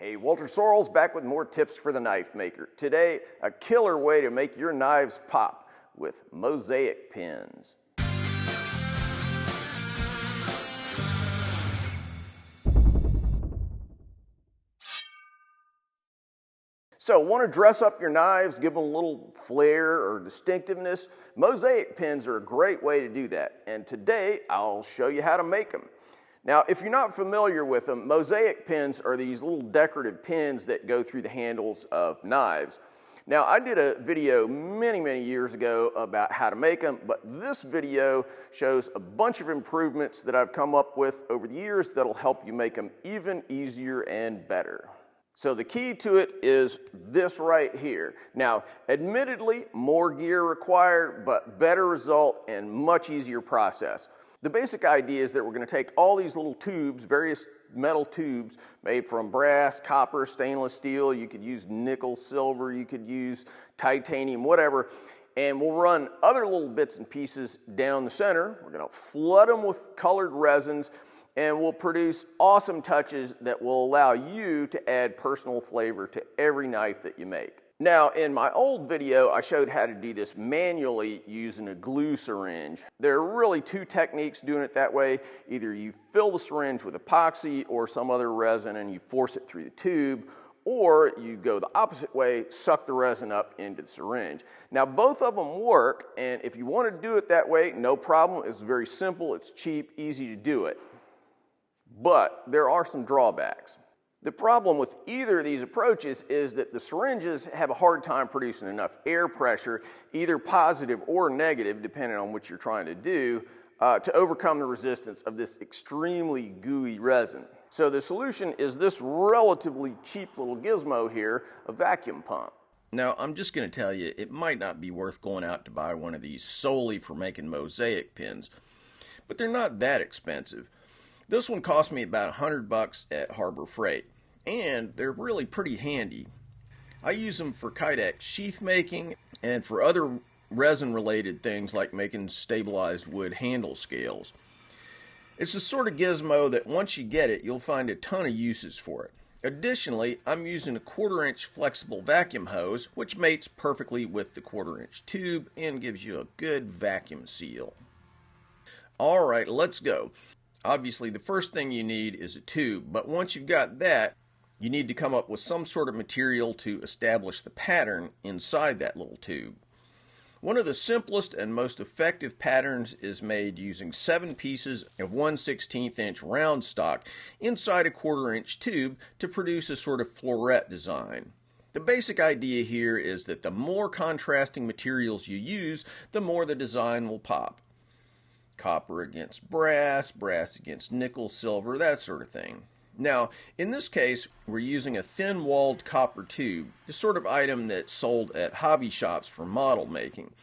Hey, Walter Sorrells back with more tips for the knife maker. Today, a killer way to make your knives pop with Mosaic pins. So, want to dress up your knives, give them a little flair or distinctiveness? Mosaic pins are a great way to do that. And today, I'll show you how to make them. Now, if you're not familiar with them, Mosaic pins are these little decorative pins that go through the handles of knives. Now, I did a video many years ago about how to make them, but this video shows a bunch of improvements that I've come up with over the years that'll help you make them even easier and better. So the key to it is this right here. Now, admittedly, more gear required, but better result and much easier process. The basic idea is that we're going to take all these little tubes, various metal tubes made from brass, copper, stainless steel. You could use nickel, silver, you could use titanium, whatever. And we'll run other little bits and pieces down the center. We're going to flood them with colored resins, and we'll produce awesome touches that will allow you to add personal flavor to every knife that you make. Now, in my old video, I showed how to do this manually using a glue syringe. There are really two techniques doing it that way. Either you fill the syringe with epoxy or some other resin and you force it through the tube, or you go the opposite way, suck the resin up into the syringe. Now, both of them work, and if you want to do it that way, no problem. It's very simple, it's cheap, easy to do it. But there are some drawbacks. The problem with either of these approaches is that the syringes have a hard time producing enough air pressure, either positive or negative, depending on what you're trying to do, to overcome the resistance of this extremely gooey resin. So the solution is this relatively cheap little gizmo here, a vacuum pump. Now, I'm just going to tell you, it might not be worth going out to buy one of these solely for making Mosaic pins, but they're not that expensive. This one cost me about $100 at Harbor Freight, and they're really pretty handy. I use them for Kydex sheath making and for other resin related things like making stabilized wood handle scales. It's the sort of gizmo that once you get it, you'll find a ton of uses for it. Additionally, I'm using a 1/4-inch flexible vacuum hose, which mates perfectly with the 1/4-inch tube and gives you a good vacuum seal. Alright, let's go. Obviously, the first thing you need is a tube, but once you've got that, you need to come up with some sort of material to establish the pattern inside that little tube. One of the simplest and most effective patterns is made using 7 pieces of 1/16" round stock inside a 1/4-inch tube to produce a sort of floret design. The basic idea here is that the more contrasting materials you use, the more the design will pop. Copper against brass, brass against nickel, silver, that sort of thing. Now, in this case, we're using a thin-walled copper tube, the sort of item that's sold at hobby shops for model making,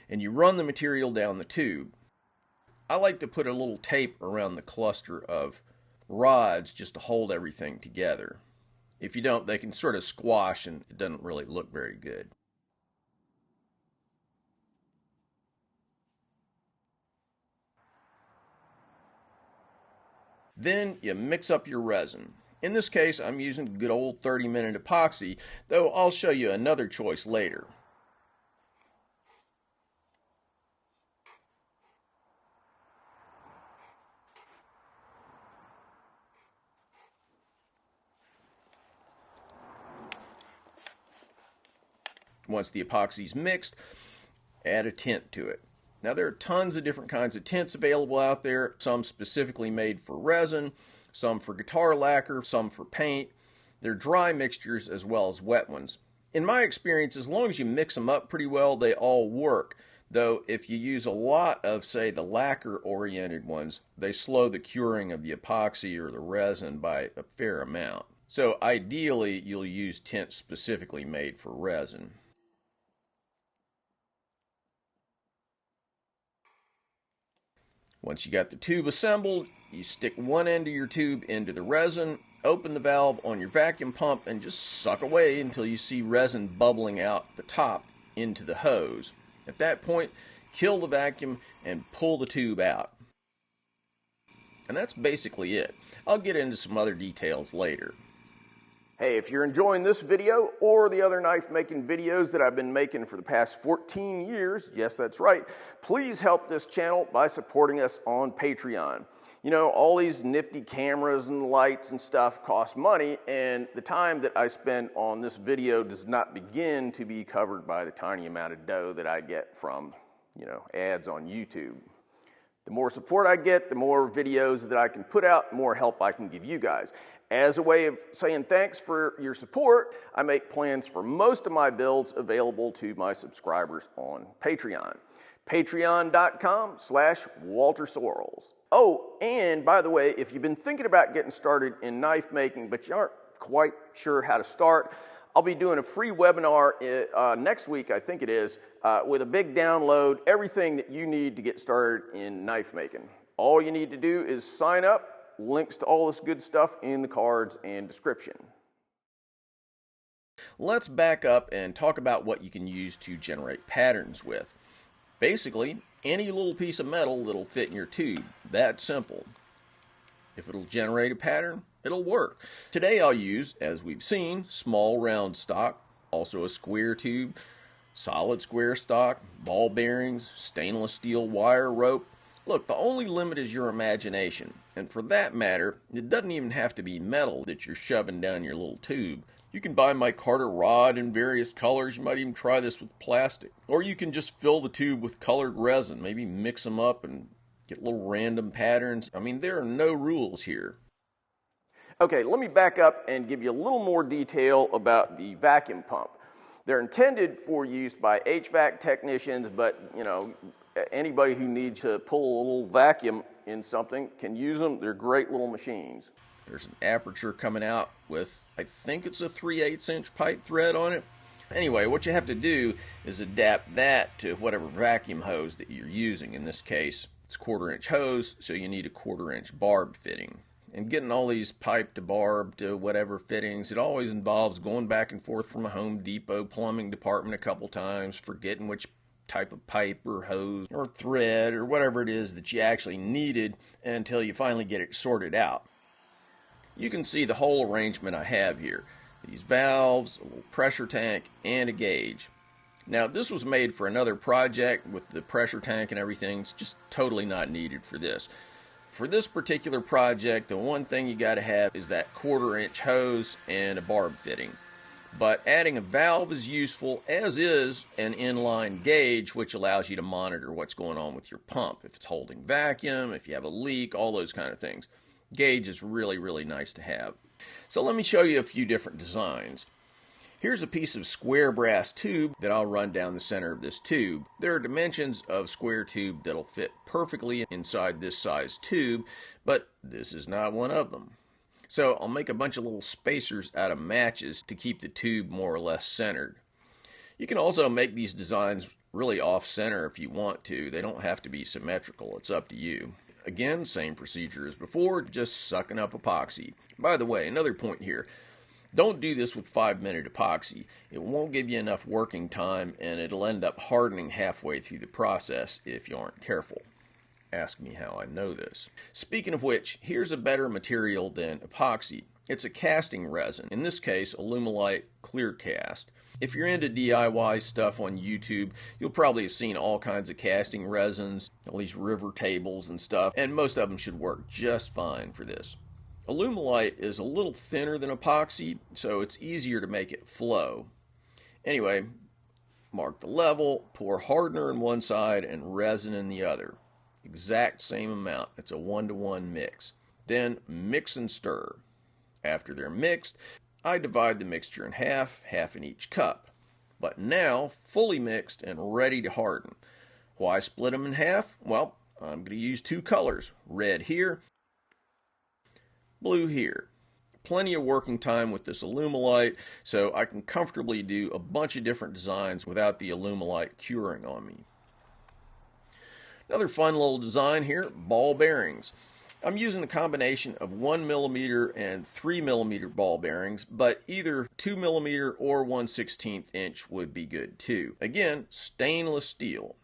and you run the material down the tube. I like to put a little tape around the cluster of rods just to hold everything together. If you don't, they can sort of squash and it doesn't really look very good. Then you mix up your resin. In this case, I'm using good old 30-minute epoxy, though I'll show you another choice later. Once the epoxy's mixed, add a tint to it. Now, there are tons of different kinds of tints available out there, some specifically made for resin, some for guitar lacquer, some for paint. They're dry mixtures as well as wet ones. In my experience, as long as you mix them up pretty well, they all work. Though, if you use a lot of, say, the lacquer-oriented ones, they slow the curing of the epoxy or the resin by a fair amount. So, ideally, you'll use tints specifically made for resin. Once you got the tube assembled, you stick one end of your tube into the resin, open the valve on your vacuum pump, and just suck away until you see resin bubbling out the top into the hose. At that point, kill the vacuum and pull the tube out. And that's basically it. I'll get into some other details later. Hey, if you're enjoying this video or the other knife making videos that I've been making for the past 14 years, yes, that's right, please help this channel by supporting us on Patreon. You know, all these nifty cameras and lights and stuff cost money, and the time that I spend on this video does not begin to be covered by the tiny amount of dough that I get from, you know, ads on YouTube. The more support I get, the more videos that I can put out, the more help I can give you guys. As a way of saying thanks for your support, I make plans for most of my builds available to my subscribers on Patreon. Patreon.com/Walter Sorrells. Oh, and by the way, if you've been thinking about getting started in knife making, but you aren't quite sure how to start, I'll be doing a free webinar next week, I think it is, with a big download, everything that you need to get started in knife making. All you need to do is sign up, links to all this good stuff in the cards and description. Let's back up and talk about what you can use to generate patterns with. Basically, any little piece of metal that'll fit in your tube. That simple. If it'll generate a pattern, it'll work. Today I'll use, as we've seen, small round stock, also a square tube, solid square stock, ball bearings, stainless steel wire rope. Look, the only limit is your imagination. And for that matter, it doesn't even have to be metal that you're shoving down your little tube. You can buy my Carter rod in various colors. You might even try this with plastic. Or you can just fill the tube with colored resin. Maybe mix them up and get little random patterns. I mean, there are no rules here. Okay, let me back up and give you a little more detail about the vacuum pump. They're intended for use by HVAC technicians, but you know, anybody who needs to pull a little vacuum in something can use them. They're great little machines. There's an aperture coming out with, I think it's a 3/8 inch pipe thread on it. Anyway, what you have to do is adapt that to whatever vacuum hose that you're using. In this case, it's 1/4 inch hose, so you need a 1/4 inch barb fitting. And getting all these pipe to barb to whatever fittings, it always involves going back and forth from a Home Depot plumbing department a couple times, forgetting which type of pipe or hose or thread or whatever it is that you actually needed until you finally get it sorted out. You can see the whole arrangement I have here. These valves, a little pressure tank, and a gauge. Now this was made for another project with the pressure tank and everything. It's just totally not needed for this. For this particular project, the one thing you got to have is that 1/4 inch hose and a barb fitting. But adding a valve is useful, as is an inline gauge, which allows you to monitor what's going on with your pump. If it's holding vacuum, if you have a leak, all those kind of things. Gauge is really, really nice to have. So let me show you a few different designs. Here's a piece of square brass tube that I'll run down the center of this tube. There are dimensions of square tube that'll fit perfectly inside this size tube, but this is not one of them. So I'll make a bunch of little spacers out of matches to keep the tube more or less centered. You can also make these designs really off-center if you want to. They don't have to be symmetrical. It's up to you. Again, same procedure as before, just sucking up epoxy. By the way, another point here. Don't do this with 5-minute epoxy. It won't give you enough working time, and it'll end up hardening halfway through the process if you aren't careful. Ask me how I know this. Speaking of which, here's a better material than epoxy. It's a casting resin, in this case Alumilite Clear Cast. If you're into DIY stuff on YouTube, you'll probably have seen all kinds of casting resins, all these river tables and stuff, and most of them should work just fine for this. Alumilite is a little thinner than epoxy, so it's easier to make it flow. Anyway, mark the level, pour hardener in one side and resin in the other. Exact same amount. It's a 1-to-1 mix. Then mix and stir. After they're mixed, I divide the mixture in half, half in each cup. But now, fully mixed and ready to harden. Why split them in half? Well, I'm going to use 2 colors. Red here, blue here. Plenty of working time with this Alumilite, so I can comfortably do a bunch of different designs without the Alumilite curing on me. Another fun little design here, ball bearings. I'm using a combination of 1mm and 3mm ball bearings, but either 2mm or 1/16 inch would be good too. Again, stainless steel.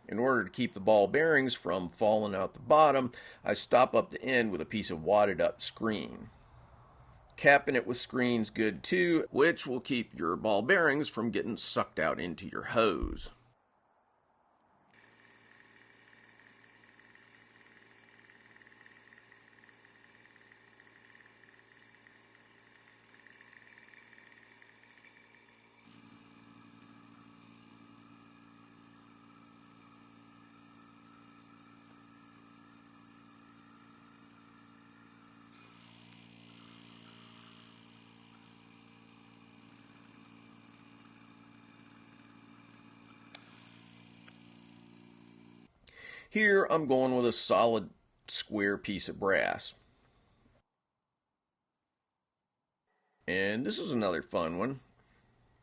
In order to keep the ball bearings from falling out the bottom, I stop up the end with a piece of wadded up screen. Capping it with screen's good too, which will keep your ball bearings from getting sucked out into your hose. Here I'm going with a solid square piece of brass. And this is another fun one.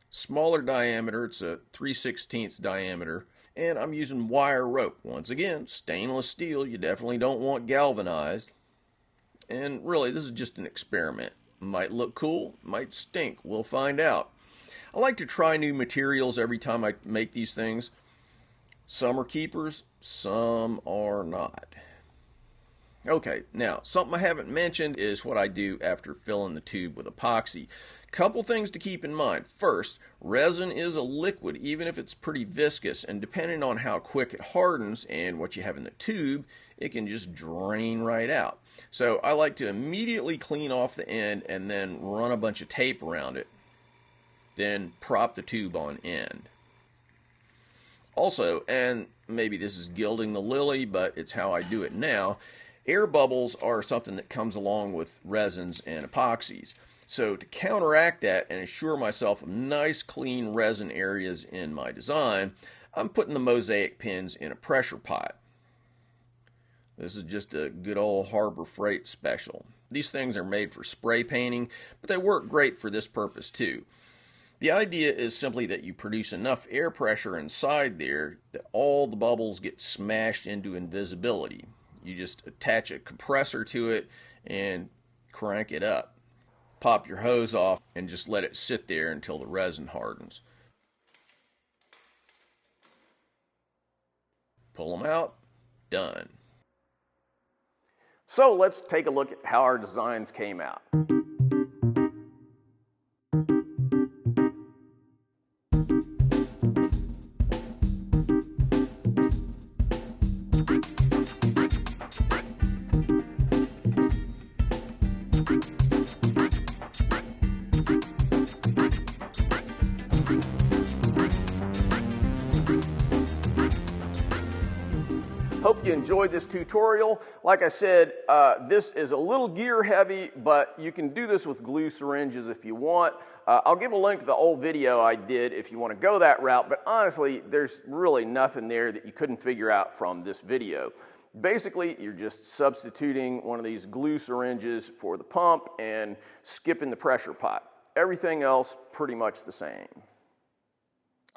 Smaller diameter, it's a 3/16 diameter, and I'm using wire rope. Once again, stainless steel, you definitely don't want galvanized. And really, this is just an experiment. Might look cool, might stink, we'll find out. I like to try new materials every time I make these things. Some are keepers, some are not. Okay, now, something I haven't mentioned is what I do after filling the tube with epoxy. Couple things to keep in mind. First, resin is a liquid, even if it's pretty viscous, and depending on how quick it hardens and what you have in the tube, it can just drain right out. So I like to immediately clean off the end and then run a bunch of tape around it. Then prop the tube on end. Also, and maybe this is gilding the lily, but it's how I do it now, air bubbles are something that comes along with resins and epoxies. So to counteract that and assure myself of nice clean resin areas in my design, I'm putting the Mosaic pins in a pressure pot. This is just a good old Harbor Freight special. These things are made for spray painting, but they work great for this purpose too. The idea is simply that you produce enough air pressure inside there that all the bubbles get smashed into invisibility. You just attach a compressor to it and crank it up. Pop your hose off and just let it sit there until the resin hardens. Pull them out, done. So let's take a look at how our designs came out. Hope you enjoyed this tutorial. Like I said, this is a little gear heavy, but you can do this with glue syringes if you want. I'll give a link to the old video I did if you want to go that route, but honestly, there's really nothing there that you couldn't figure out from this video. Basically, you're just substituting one of these glue syringes for the pump and skipping the pressure pot. Everything else pretty much the same.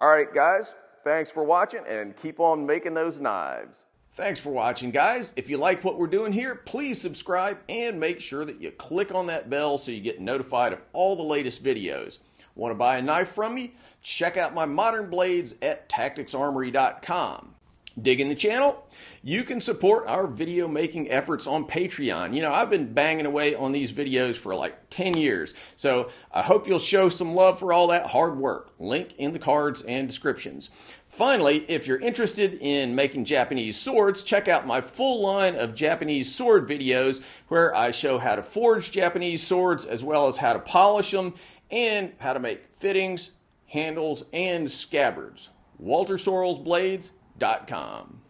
All right, guys, thanks for watching and keep on making those knives. Thanks for watching, guys. If you like what we're doing here, please subscribe and make sure that you click on that bell so you get notified of all the latest videos. Want to buy a knife from me? Check out my modern blades at tacticsarmory.com. Digging the channel? You can support our video making efforts on Patreon. You know, I've been banging away on these videos for like 10 years, so I hope you'll show some love for all that hard work. Link in the cards and descriptions. Finally, if you're interested in making Japanese swords, check out my full line of Japanese sword videos where I show how to forge Japanese swords as well as how to polish them and how to make fittings, handles, and scabbards. WalterSorrellsBlades.com.